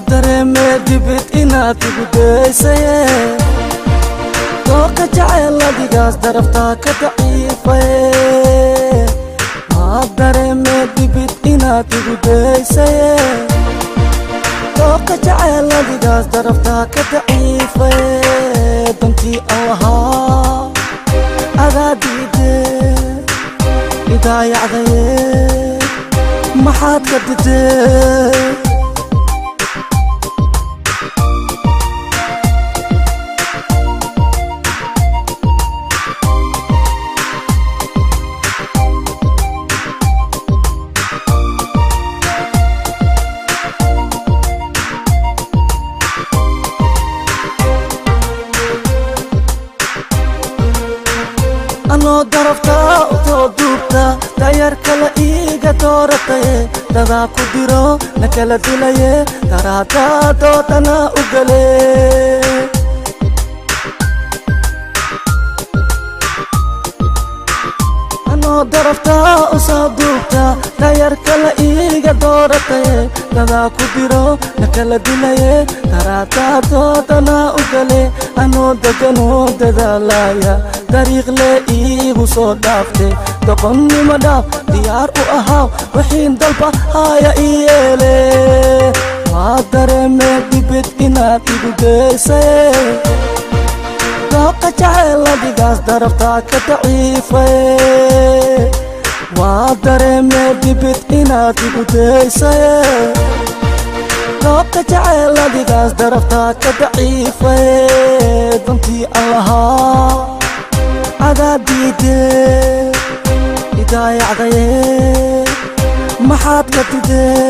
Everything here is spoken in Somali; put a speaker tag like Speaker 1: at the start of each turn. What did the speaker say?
Speaker 1: dareemee dibid inaad igu daysaye dooqa jacayl adigaas daraftaa ka daciifaye dareemee dibid inaad igu daysaye dooqa jacayl adigaas daraftaa ka daciifaye dantii aan lahaa adaa diidee idaayacdaye maxaad ka didee anoo daraftaa u soo duubta dayar kale iiga doorataye dadaa ku diro na kala dilaye daraadaa doodana u gale anoo daraftaa u soo duubta dayar kale iiga doorataye dadaa ku diro na kala dilaye daraadaa doodana u gale anoo deganoo dadaalaya dariiq lee iigu soo dhaafte doqonnimo dhaaf diyaar u ahaaw wixiin dalba haya ii yeele waa dareemee dibid inaad igu daysaye dooqa jacayl adigaas daraftaa ka daciifaye waa dareemee dibid inaad igu daysaye dooqa jacayl adigaas daraftaa ka daciifaye dantii aan lahaa adaa diidee idaayacdaye maxaad ka didee